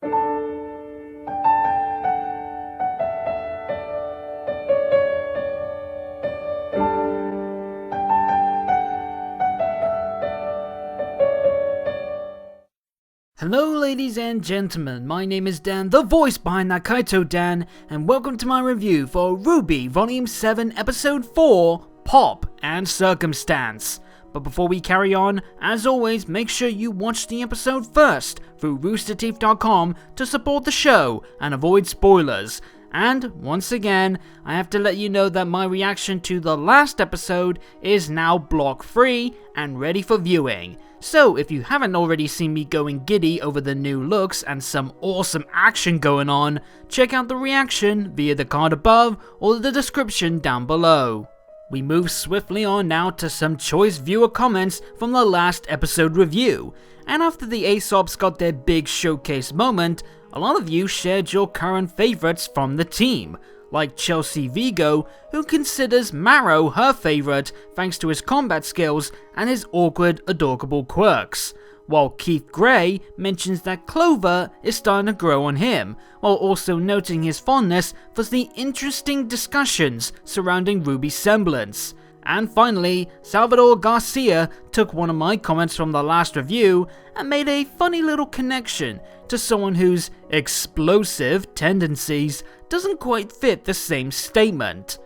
Hello ladies and gentlemen, my name is Dan, the voice behind ThatKaitoDan, and welcome to my review for RWBY Volume 7 Episode 4, Pomp and Circumstance. But before we carry on, as always, make sure you watch the episode first through roosterteeth.com to support the show and avoid spoilers. And once again, I have to let you know that my reaction to the last episode is now block free and ready for viewing. So if you haven't already seen me going giddy over the new looks and some awesome action going on, check out the reaction via the card above or the description down below. We move swiftly on now to some choice viewer comments from the last episode review, and after the Aesops got their big showcase moment, a lot of you shared your current favourites from the team, like Chelsea Vigo, who considers Marrow her favourite thanks to his combat skills and his awkward, adorable quirks, while Keith Gray mentions that Clover is starting to grow on him, while also noting his fondness for the interesting discussions surrounding Ruby's semblance. And finally, Salvador Garcia took one of my comments from the last review and made a funny little connection to someone whose explosive tendencies doesn't quite fit the same statement.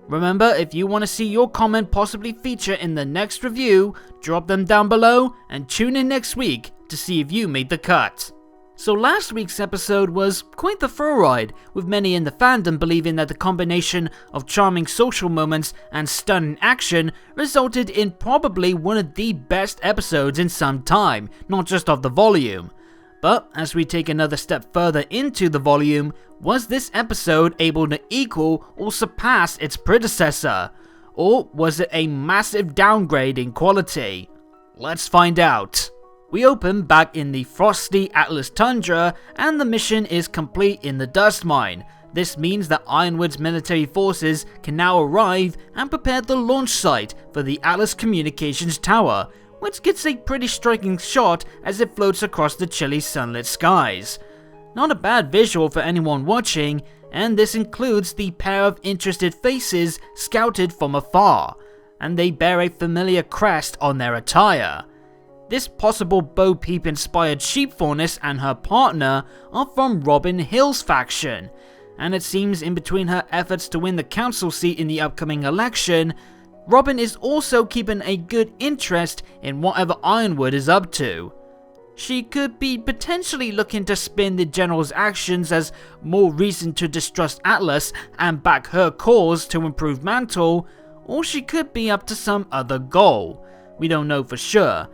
Remember, if you want to see your comment possibly feature in the next review, drop them down below and tune in next week to see if you made the cut. So last week's episode was quite the thrill ride, with many in the fandom believing that the combination of charming social moments and stunning action resulted in probably one of the best episodes in some time, not just of the volume. But as we take another step further into the volume, was this episode able to equal or surpass its predecessor? Or was it a massive downgrade in quality? Let's find out. We open back in the frosty Atlas Tundra, and the mission is complete in the dust mine. This means that Ironwood's military forces can now arrive and prepare the launch site for the Atlas Communications Tower, which gets a pretty striking shot as it floats across the chilly sunlit skies. Not a bad visual for anyone watching, and this includes the pair of interested faces scouted from afar, and they bear a familiar crest on their attire. This possible Bo Peep inspired sheepfulness and her partner are from Robin Hill's faction, and it seems in between her efforts to win the council seat in the upcoming election, Robin is also keeping a good interest in whatever Ironwood is up to. She could be potentially looking to spin the general's actions as more reason to distrust Atlas and back her cause to improve Mantle, or she could be up to some other goal. We don't know for sure.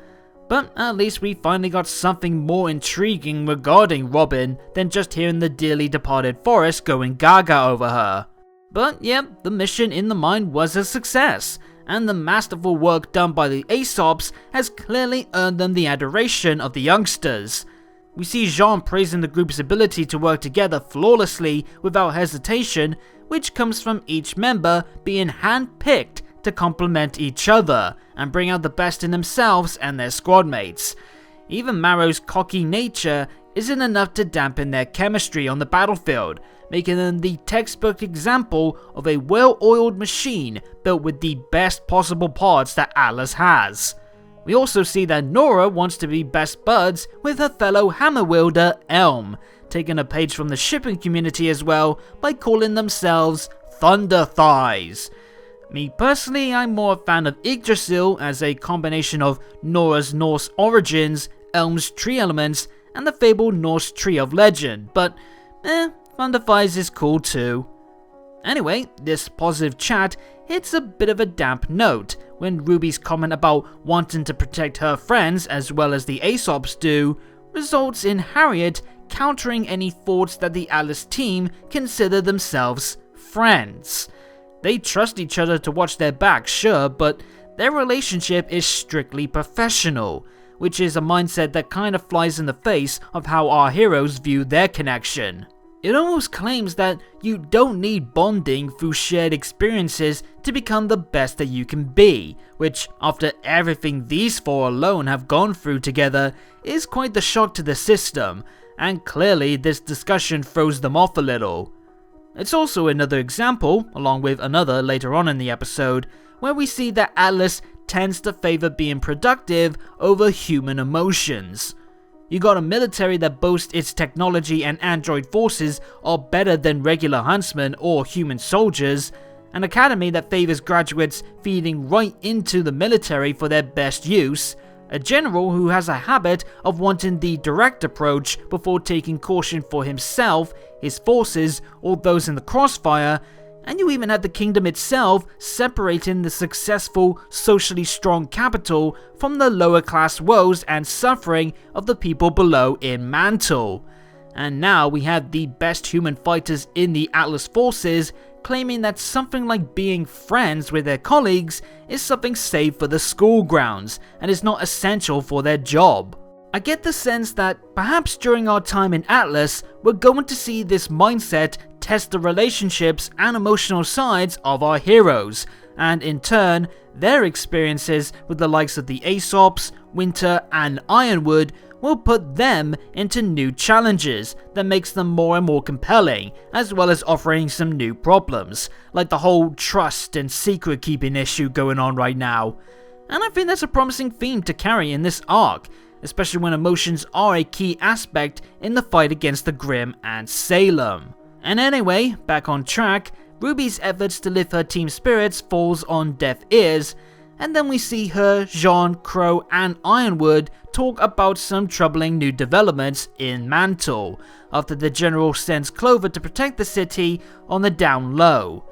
But at least we finally got something more intriguing regarding Robin than just hearing the dearly departed Forrest going gaga over her. But yep, the mission in the mine was a success, and the masterful work done by the Aesops has clearly earned them the adoration of the youngsters. We see Jean praising the group's ability to work together flawlessly without hesitation, which comes from each member being hand-picked to complement each other and bring out the best in themselves and their squad mates. Even Marrow's cocky nature isn't enough to dampen their chemistry on the battlefield, making them the textbook example of a well-oiled machine built with the best possible parts that Atlas has. We also see that Nora wants to be best buds with her fellow hammer wielder Elm, taking a page from the shipping community as well by calling themselves Thunder Thighs. Me personally, I'm more a fan of Yggdrasil as a combination of Nora's Norse origins, Elm's tree elements, and the fabled Norse Tree of Legend, but Thunder Thighs is cool too. Anyway, this positive chat hits a bit of a damp note when Ruby's comment about wanting to protect her friends as well as the Aesops do results in Harriet countering any thoughts that the Atlas team consider themselves friends. They trust each other to watch their backs, sure, but their relationship is strictly professional, which is a mindset that kind of flies in the face of how our heroes view their connection. It almost claims that you don't need bonding through shared experiences to become the best that you can be, which, after everything these four alone have gone through together, is quite the shock to the system, and clearly this discussion throws them off a little. It's also another example, along with another later on in the episode, where we see that Atlas tends to favor being productive over human emotions. You got a military that boasts its technology and android forces are better than regular huntsmen or human soldiers, an academy that favors graduates feeding right into the military for their best use, a general who has a habit of wanting the direct approach before taking caution for himself, his forces, or those in the crossfire, and you even have the kingdom itself separating the successful, socially strong capital from the lower class woes and suffering of the people below in Mantle. And now we have the best human fighters in the Atlas forces claiming that something like being friends with their colleagues is something safe for the school grounds and is not essential for their job. I get the sense that perhaps during our time in Atlas, we're going to see this mindset test the relationships and emotional sides of our heroes, and in turn, their experiences with the likes of the Aesops, Winter, and Ironwood will put them into new challenges that makes them more and more compelling, as well as offering some new problems, like the whole trust and secret keeping issue going on right now. And I think that's a promising theme to carry in this arc, especially when emotions are a key aspect in the fight against the Grimm and Salem. And anyway, back on track, Ruby's efforts to lift her team spirits falls on deaf ears, and then we see her, Jean, Crow, and Ironwood talk about some troubling new developments in Mantle, after the general sends Clover to protect the city on the down low.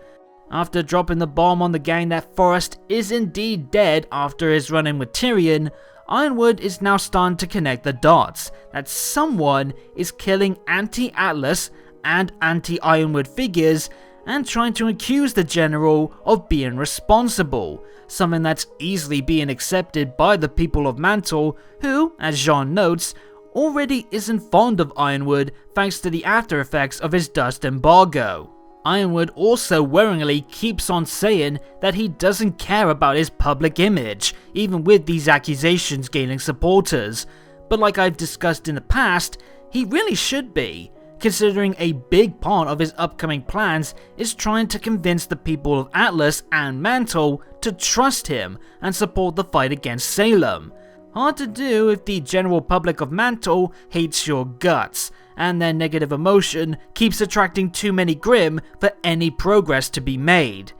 After dropping the bomb on the gang that Forrest is indeed dead after his run-in with Tyrion, Ironwood is now starting to connect the dots that someone is killing anti-Atlas and anti-Ironwood figures and trying to accuse the general of being responsible, something that's easily being accepted by the people of Mantle who, as Jean notes, already isn't fond of Ironwood thanks to the after effects of his dust embargo. Ironwood also worryingly keeps on saying that he doesn't care about his public image, even with these accusations gaining supporters, but like I've discussed in the past, he really should be, considering a big part of his upcoming plans is trying to convince the people of Atlas and Mantle to trust him and support the fight against Salem. Hard to do if the general public of Mantle hates your guts, and their negative emotion keeps attracting too many Grimm for any progress to be made.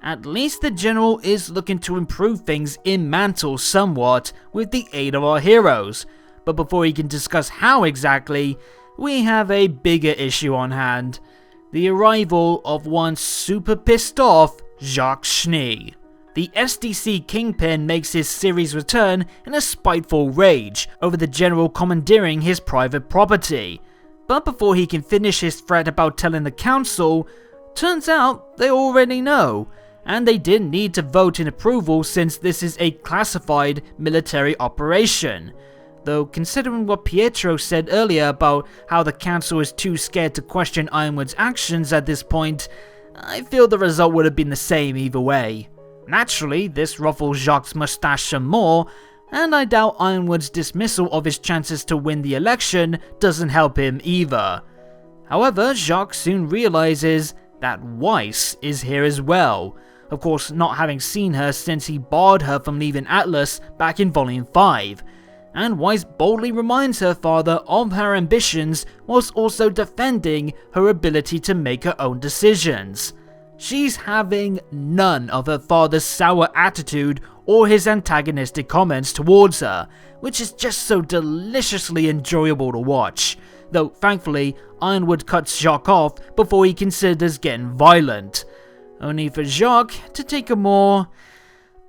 At least the general is looking to improve things in Mantle somewhat with the aid of our heroes, but before he can discuss how exactly, we have a bigger issue on hand: the arrival of one super pissed off Jacques. The SDC Kingpin makes his series return in a spiteful rage over the general commandeering his private property. But before he can finish his threat about telling the council, turns out they already know, and they didn't need to vote in approval since this is a classified military operation. Though considering what Pietro said earlier about how the council is too scared to question Ironwood's actions at this point, I feel the result would have been the same either way. Naturally, this ruffles Jacques' mustache some more, and I doubt Ironwood's dismissal of his chances to win the election doesn't help him either. However, Jacques soon realizes that Weiss is here as well, of course not having seen her since he barred her from leaving Atlas back in Volume 5, and Weiss boldly reminds her father of her ambitions whilst also defending her ability to make her own decisions. She's having none of her father's sour attitude or his antagonistic comments towards her, which is just so deliciously enjoyable to watch, though thankfully Ironwood cuts Jacques off before he considers getting violent, only for Jacques to take a more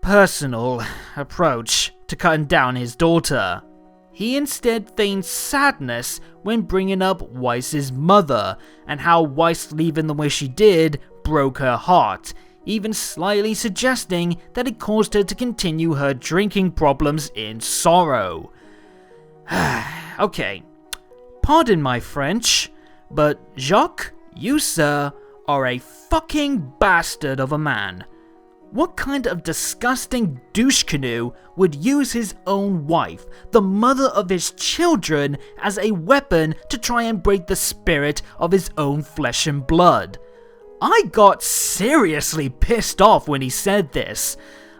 personal approach to cutting down his daughter. He instead feigns sadness when bringing up Weiss's mother, and how Weiss leaving the way she did broke her heart, even slightly suggesting that it caused her to continue her drinking problems in sorrow. Okay, pardon my French, but Jacques, you sir, are a fucking bastard of a man. What kind of disgusting douche canoe would use his own wife, the mother of his children, as a weapon to try and break the spirit of his own flesh and blood? I got seriously pissed off when he said this.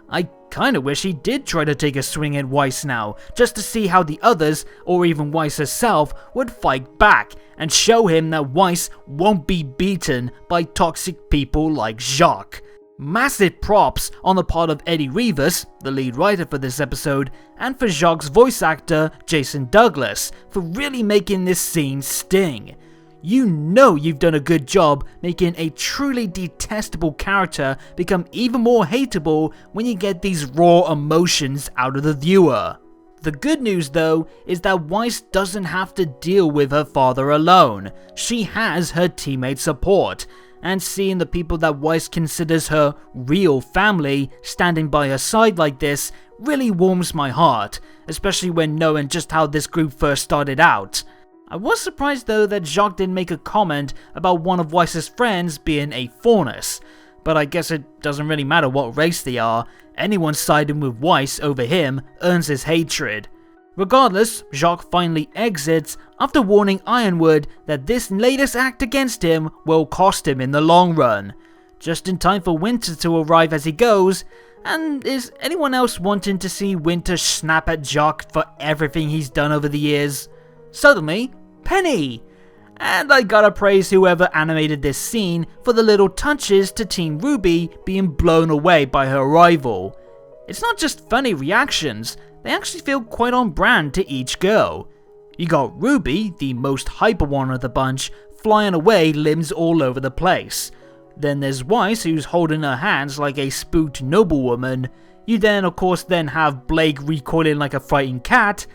I kinda wish he did try to take a swing at Weiss now, just to see how the others, or even Weiss herself, would fight back, and show him that Weiss won't be beaten by toxic people like Jacques. Massive props on the part of Eddie Rivas, the lead writer for this episode, and for Jacques' voice actor, Jason Douglas, for really making this scene sting. You know you've done a good job making a truly detestable character become even more hateable when you get these raw emotions out of the viewer. The good news though is that Weiss doesn't have to deal with her father alone. She has her teammate support, and seeing the people that Weiss considers her real family standing by her side like this really warms my heart, especially when knowing just how this group first started out. I was surprised though that Jacques didn't make a comment about one of Weiss's friends being a Faunus, but I guess it doesn't really matter what race they are. Anyone siding with Weiss over him earns his hatred. Regardless, Jacques finally exits after warning Ironwood that this latest act against him will cost him in the long run. Just in time for Winter to arrive as he goes, and is anyone else wanting to see Winter snap at Jacques for everything he's done over the years? Suddenly, Penny! And I gotta praise whoever animated this scene for the little touches to Team RWBY being blown away by her arrival. It's not just funny reactions, they actually feel quite on brand to each girl. You got RWBY, the most hyper one of the bunch, flying away limbs all over the place. Then there's Weiss, who's holding her hands like a spooked noblewoman. You then of course have Blake recoiling like a frightened cat.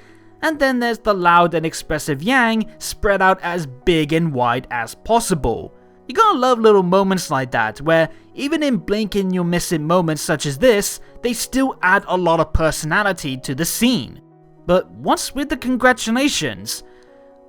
And then there's the loud and expressive Yang spread out as big and wide as possible. You gotta love little moments like that, where even in blinking you'll miss it moments such as this, they still add a lot of personality to the scene. But what's with the congratulations?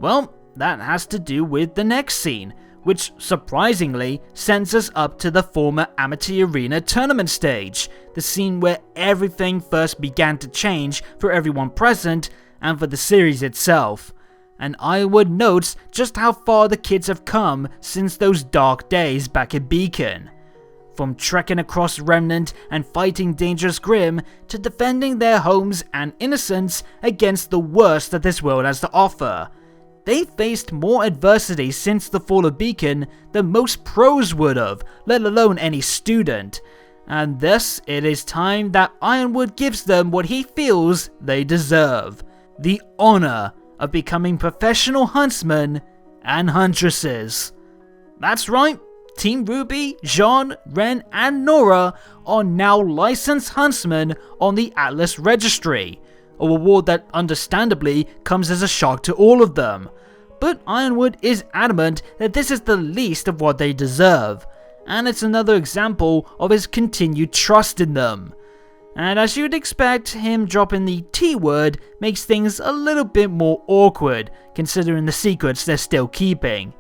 Well, that has to do with the next scene, which surprisingly sends us up to the former Amity Arena tournament stage, the scene where everything first began to change for everyone present, and for the series itself. And Ironwood notes just how far the kids have come since those dark days back at Beacon. From trekking across Remnant and fighting Dangerous Grim, to defending their homes and innocence against the worst that this world has to offer. They've faced more adversity since the fall of Beacon than most pros would have, let alone any student. And thus, it is time that Ironwood gives them what he feels they deserve. The honor of becoming professional huntsmen and huntresses. That's right, Team RWBY, Jean, Ren and Nora are now licensed huntsmen on the Atlas Registry, a reward that understandably comes as a shock to all of them. But Ironwood is adamant that this is the least of what they deserve, and it's another example of his continued trust in them. And as you'd expect, him dropping the T word makes things a little bit more awkward, considering the secrets they're still keeping.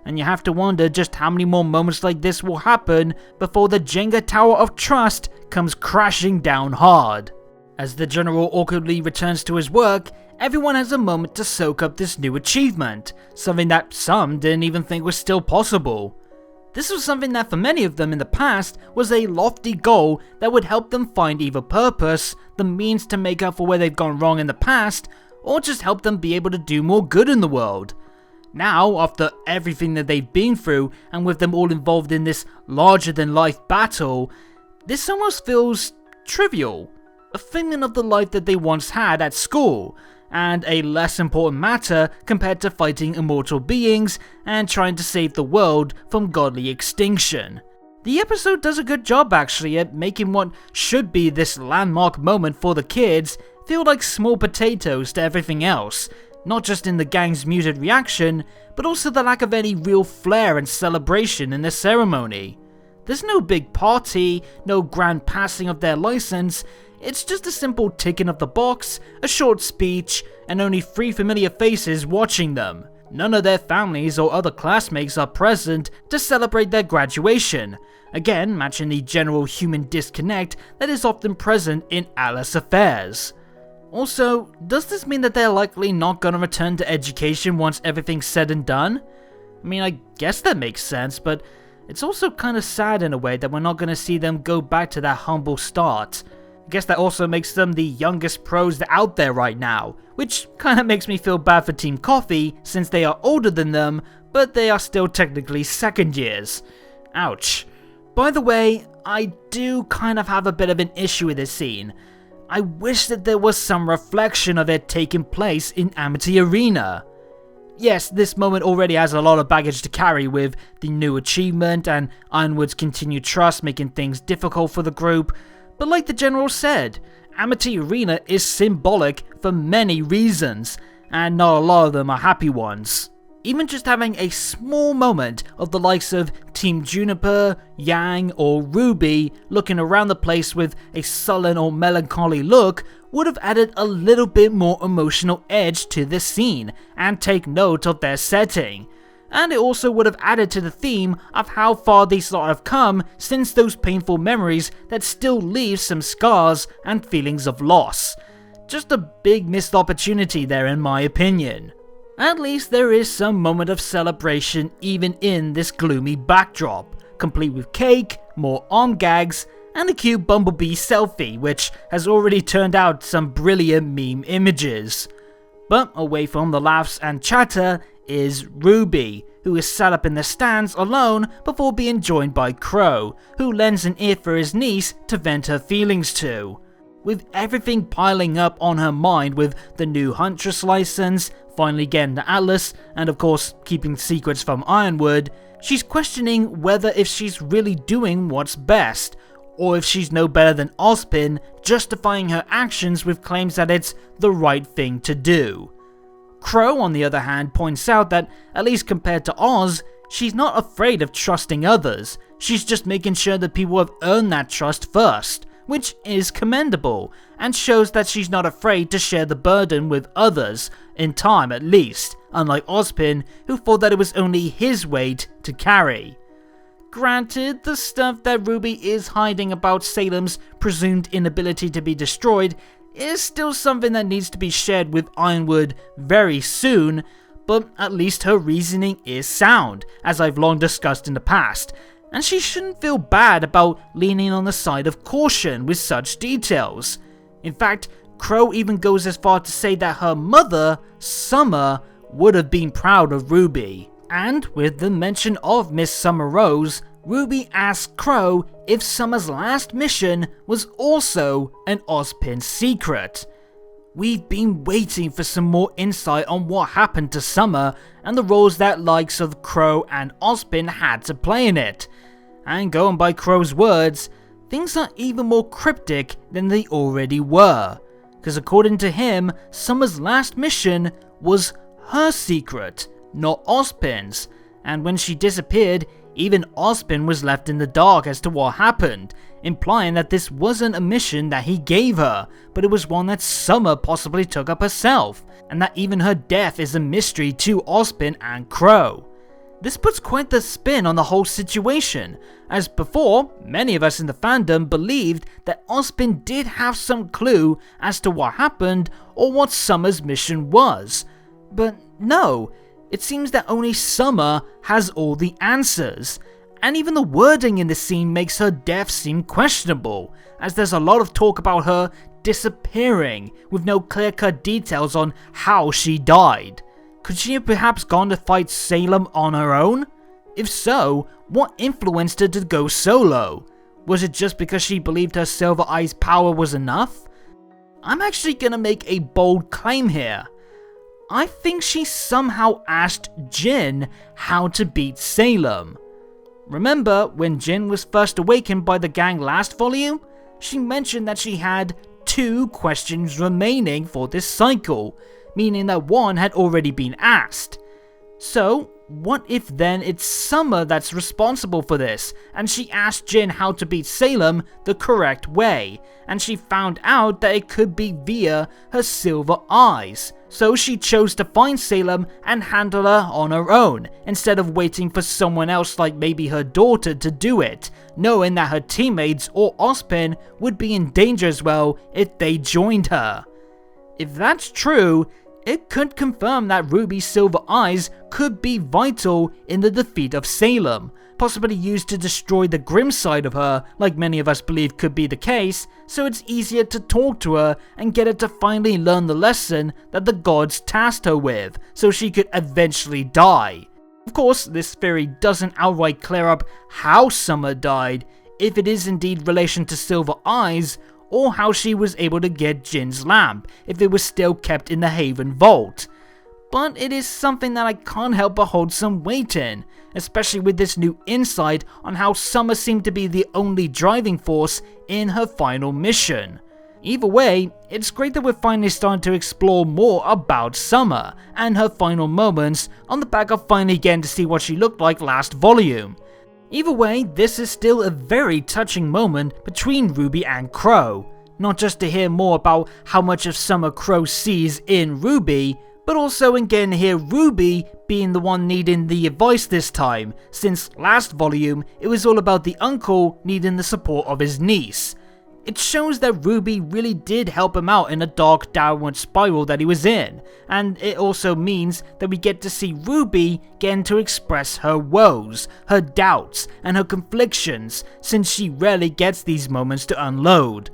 And you have to wonder just how many more moments like this will happen before the Jenga Tower of Trust comes crashing down hard. As the General awkwardly returns to his work, everyone has a moment to soak up this new achievement, something that some didn't even think was still possible. This was something that for many of them in the past was a lofty goal that would help them find either purpose, the means to make up for where they've gone wrong in the past, or just help them be able to do more good in the world. Now, after everything that they've been through, and with them all involved in this larger-than-life battle, this almost feels trivial, a figment of the life that they once had at school, and a less important matter compared to fighting immortal beings and trying to save the world from godly extinction. The episode does a good job actually at making what should be this landmark moment for the kids feel like small potatoes to everything else, not just in the gang's muted reaction, but also the lack of any real flair and celebration in the ceremony. There's no big party, no grand passing of their license. It's just a simple ticking of the box, a short speech, and only 3 familiar faces watching them. none of their families or other classmates are present to celebrate their graduation, again matching the general human disconnect that is often present in Alice affairs. Also, does this mean that they're likely not gonna return to education once everything's said and done? I mean, I guess that makes sense, but it's also kinda sad in a way that we're not gonna see them go back to that humble start. I guess that also makes them the youngest pros out there right now, which kinda makes me feel bad for Team Coffee since they are older than them, but they are still technically second years. Ouch. By the way, I do kind of have a bit of an issue with this scene. I wish that there was some reflection of it taking place in Amity Arena. Yes, this moment already has a lot of baggage to carry with the new achievement and Ironwood's continued trust making things difficult for the group, but like the General said, Amity Arena is symbolic for many reasons, and not a lot of them are happy ones. Even just having a small moment of the likes of Team Juniper, Yang, or RWBY looking around the place with a sullen or melancholy look would have added a little bit more emotional edge to the scene and take note of their setting. And it also would have added to the theme of how far these lot have come since those painful memories that still leave some scars and feelings of loss. Just a big missed opportunity there in my opinion. At least there is some moment of celebration even in this gloomy backdrop, complete with cake, more arm gags, and a cute Bumblebee selfie which has already turned out some brilliant meme images. But away from the laughs and chatter is RWBY, who is sat up in the stands alone before being joined by Crow, who lends an ear for his niece to vent her feelings to. With everything piling up on her mind with the new Huntress license, finally getting the Atlas, and of course keeping secrets from Ironwood, she's questioning whether if she's really doing what's best, or if she's no better than Ozpin, justifying her actions with claims that it's the right thing to do. Crow, on the other hand, points out that, at least compared to Oz, she's not afraid of trusting others, she's just making sure that people have earned that trust first, which is commendable, and shows that she's not afraid to share the burden with others, in time at least, unlike Ozpin, who thought that it was only his weight to carry. Granted, the stuff that RWBY is hiding about Salem's presumed inability to be destroyed is still something that needs to be shared with Ironwood very soon, but at least her reasoning is sound, as I've long discussed in the past, and she shouldn't feel bad about leaning on the side of caution with such details. In fact, Crow even goes as far to say that her mother, Summer, would have been proud of RWBY. And with the mention of Miss Summer Rose, RWBY asks Crow if Summer's last mission was also an Ozpin secret. We've been waiting for some more insight on what happened to Summer and the roles that likes of Crow and Ozpin had to play in it. And going by Crow's words, things are even more cryptic than they already were, because according to him, Summer's last mission was her secret, not Ozpin's, and when she disappeared, even Ozpin was left in the dark as to what happened, implying that this wasn't a mission that he gave her, but it was one that Summer possibly took up herself, and that even her death is a mystery to Ozpin and Crow. This puts quite the spin on the whole situation, as before, many of us in the fandom believed that Ozpin did have some clue as to what happened or what Summer's mission was. But no, it seems that only Summer has all the answers, and even the wording in this scene makes her death seem questionable, as there's a lot of talk about her disappearing, with no clear-cut details on how she died. Could she have perhaps gone to fight Salem on her own? If so, what influenced her to go solo? Was it just because she believed her Silver Eye's power was enough? I'm actually gonna make a bold claim here. I think she somehow asked Jin how to beat Salem. Remember when Jin was first awakened by the gang last volume? She mentioned that she had 2 questions remaining for this cycle, meaning that one had already been asked. So, what if then it's Summer that's responsible for this, and she asked Jin how to beat Salem the correct way, and she found out that it could be via her silver eyes. So she chose to find Salem and handle her on her own, instead of waiting for someone else like maybe her daughter to do it, knowing that her teammates or Ozpin would be in danger as well if they joined her. If that's true, it could confirm that Ruby's silver eyes could be vital in the defeat of Salem, possibly used to destroy the grim side of her, like many of us believe could be the case, so it's easier to talk to her and get her to finally learn the lesson that the gods tasked her with, so she could eventually die. Of course, this theory doesn't outright clear up how Summer died, if it is indeed relation to silver eyes, or how she was able to get Jin's lamp, if it was still kept in the Haven vault. But it is something that I can't help but hold some weight in, especially with this new insight on how Summer seemed to be the only driving force in her final mission. Either way, it's great that we're finally starting to explore more about Summer and her final moments on the back of finally getting to see what she looked like last volume. Either way, this is still a very touching moment between Ruby and Crow, not just to hear more about how much of Summer Crow sees in Ruby, but also in getting to hear Ruby being the one needing the advice this time, since last volume it was all about the uncle needing the support of his niece. It shows that Ruby really did help him out in a dark downward spiral that he was in, and it also means that we get to see Ruby getting to express her woes, her doubts, and her conflictions, since she rarely gets these moments to unload.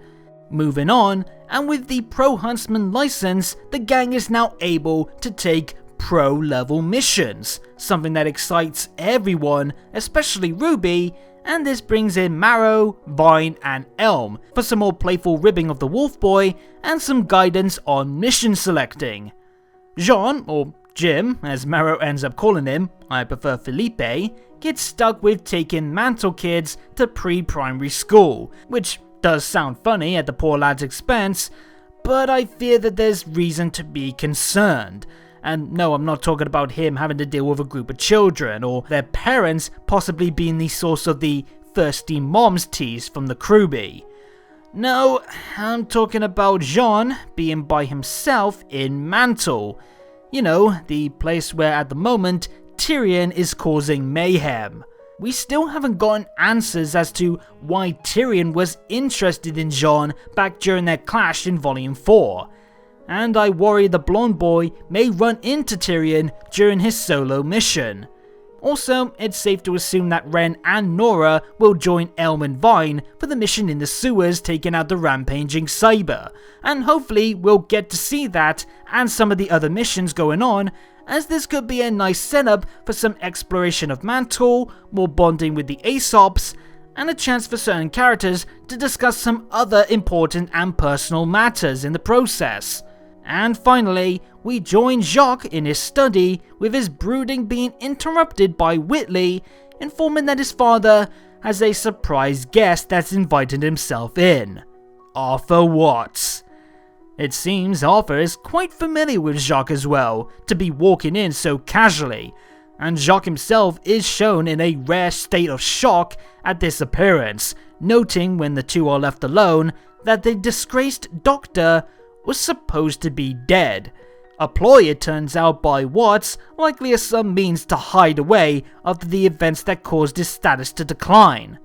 Moving on, and with the Pro Huntsman license, the gang is now able to take pro level missions, something that excites everyone, especially Ruby, and this brings in Marrow, Vine, and Elm for some more playful ribbing of the Wolf Boy and some guidance on mission selecting. Jean, or Jim as Marrow ends up calling him, I prefer Felipe, gets stuck with taking Mantle kids to pre-primary school, which does sound funny at the poor lad's expense, but I fear that there's reason to be concerned. And no, I'm not talking about him having to deal with a group of children, or their parents possibly being the source of the thirsty moms tease from the RWBY. No, I'm talking about Jean being by himself in Mantle. You know, the place where at the moment Tyrion is causing mayhem. We still haven't gotten answers as to why Tyrion was interested in Jean back during their clash in Volume 4. And I worry the blonde boy may run into Tyrion during his solo mission. Also, it's safe to assume that Ren and Nora will join Elm and Vine for the mission in the sewers taking out the rampaging Cyber, and hopefully we'll get to see that and some of the other missions going on, as this could be a nice setup for some exploration of Mantle, more bonding with the Aesops, and a chance for certain characters to discuss some other important and personal matters in the process. And finally, we join Jacques in his study, with his brooding being interrupted by Whitley, informing that his father has a surprise guest that's invited himself in. Arthur Watts. It seems Arthur is quite familiar with Jacques as well, to be walking in so casually, and Jacques himself is shown in a rare state of shock at this appearance, noting when the two are left alone that the disgraced doctor was supposed to be dead. A ploy, it turns out, by Watts, likely as some means to hide away after the events that caused his status to decline.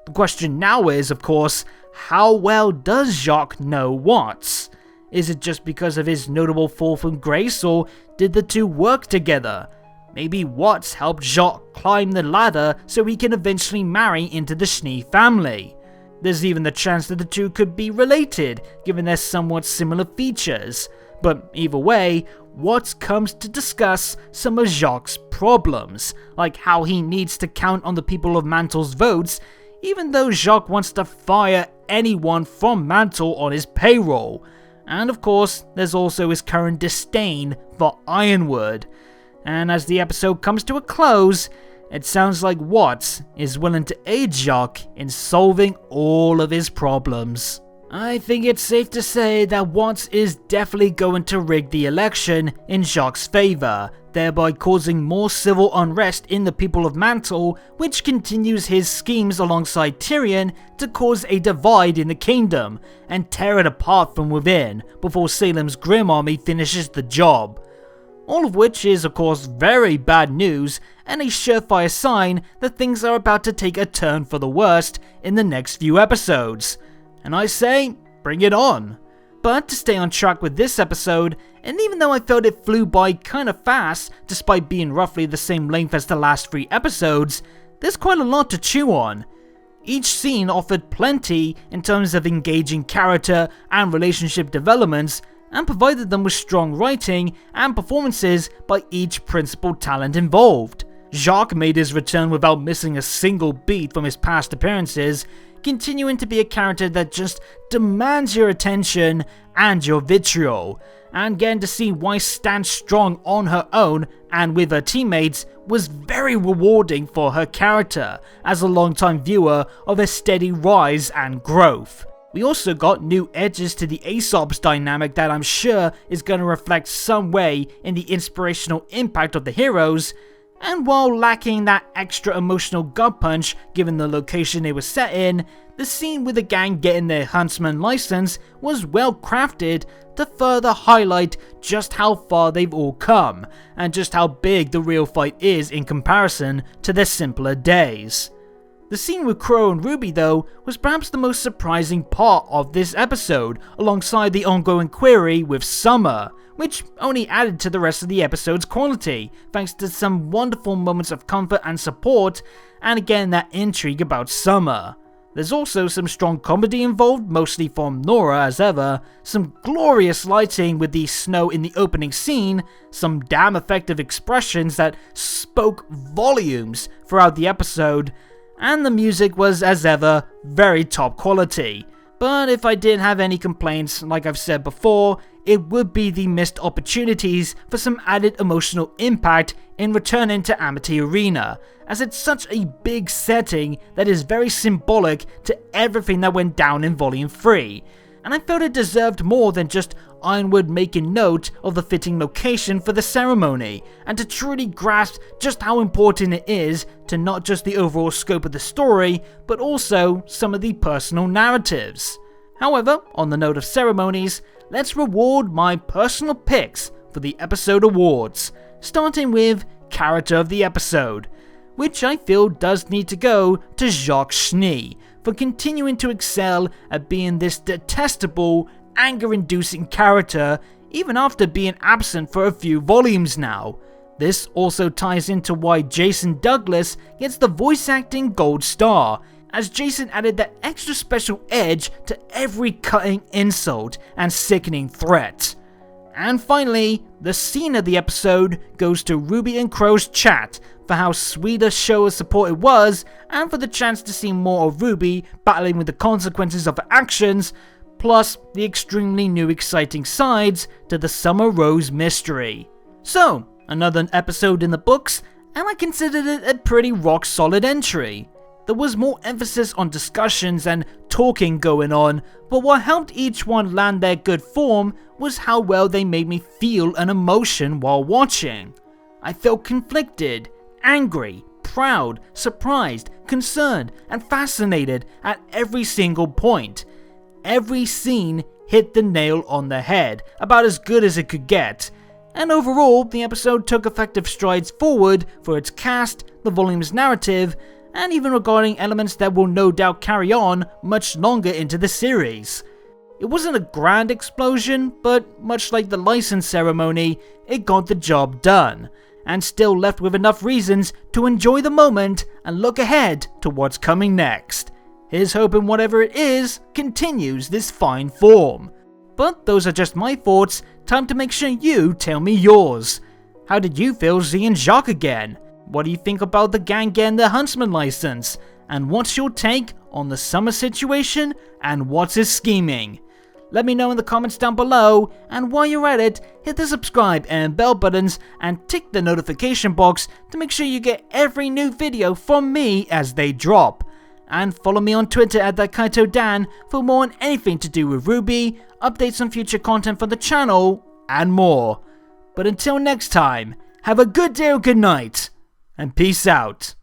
The question now is, of course, how well does Jacques know Watts? Is it just because of his notable fall from grace, or did the two work together? Maybe Watts helped Jacques climb the ladder so he can eventually marry into the Schnee family. There's even the chance that the two could be related, given their somewhat similar features. But either way, Watts comes to discuss some of Jacques' problems, like how he needs to count on the people of Mantle's votes, even though Jacques wants to fire anyone from Mantle on his payroll. And of course, there's also his current disdain for Ironwood. And as the episode comes to a close, it sounds like Watts is willing to aid Jacques in solving all of his problems. I think it's safe to say that Watts is definitely going to rig the election in Jacques' favor, thereby causing more civil unrest in the people of Mantle, which continues his schemes alongside Tyrion to cause a divide in the kingdom and tear it apart from within before Salem's Grim army finishes the job. All of which is of course very bad news and a surefire sign that things are about to take a turn for the worst in the next few episodes. And I say, bring it on. But to stay on track with this episode, and even though I felt it flew by kinda fast despite being roughly the same length as the last 3 episodes, there's quite a lot to chew on. Each scene offered plenty in terms of engaging character and relationship developments, and provided them with strong writing and performances by each principal talent involved. Jacques made his return without missing a single beat from his past appearances, continuing to be a character that just demands your attention and your vitriol, and getting to see why stand strong on her own and with her teammates was very rewarding for her character as a long-time viewer of her steady rise and growth. We also got new edges to the Aesop's dynamic that I'm sure is going to reflect some way in the inspirational impact of the heroes, and while lacking that extra emotional gut punch given the location it was set in, the scene with the gang getting their Huntsman license was well crafted to further highlight just how far they've all come, and just how big the real fight is in comparison to their simpler days. The scene with Crow and RWBY though was perhaps the most surprising part of this episode, alongside the ongoing query with Summer, which only added to the rest of the episode's quality, thanks to some wonderful moments of comfort and support, and again that intrigue about Summer. There's also some strong comedy involved, mostly from Nora as ever, some glorious lighting with the snow in the opening scene, some damn effective expressions that spoke volumes throughout the episode, and the music was, as ever, very top quality. But if I didn't have any complaints, like I've said before, it would be the missed opportunities for some added emotional impact in returning to Amity Arena, as it's such a big setting that is very symbolic to everything that went down in Volume 3, and I felt it deserved more than just Ironwood making note of the fitting location for the ceremony, and to truly grasp just how important it is to not just the overall scope of the story, but also some of the personal narratives. However, on the note of ceremonies, let's reward my personal picks for the episode awards, starting with Character of the Episode, which I feel does need to go to Jacques Schnee for continuing to excel at being this detestable, anger-inducing character even after being absent for a few volumes now. This also ties into why Jason Douglas gets the voice acting gold star, as Jason added that extra special edge to every cutting insult and sickening threat. And finally, the scene of the episode goes to RWBY and Crow's chat for how sweet a show of support it was, and for the chance to see more of RWBY battling with the consequences of her actions, plus the extremely new exciting sides to the Summer Rose mystery. So, another episode in the books, and I considered it a pretty rock solid entry. There was more emphasis on discussions and talking going on, but what helped each one land their good form was how well they made me feel an emotion while watching. I felt conflicted, angry, proud, surprised, concerned, and fascinated at every single point. Every scene hit the nail on the head, about as good as it could get. And overall, the episode took effective strides forward for its cast, the volume's narrative, and even regarding elements that will no doubt carry on much longer into the series. It wasn't a grand explosion, but much like the license ceremony, it got the job done, and still left with enough reasons to enjoy the moment and look ahead to what's coming next. Here's hoping whatever it is continues this fine form. But those are just my thoughts, time to make sure you tell me yours. How did you feel seeing Jacques again? What do you think about the gang getting the Huntsman license? And what's your take on the Summer situation and what's his scheming? Let me know in the comments down below, and while you're at it, hit the subscribe and bell buttons and tick the notification box to make sure you get every new video from me as they drop. And follow me on Twitter at ThatKaitoDan for more on anything to do with RWBY, updates on future content for the channel, and more. But until next time, have a good day or good night, and peace out.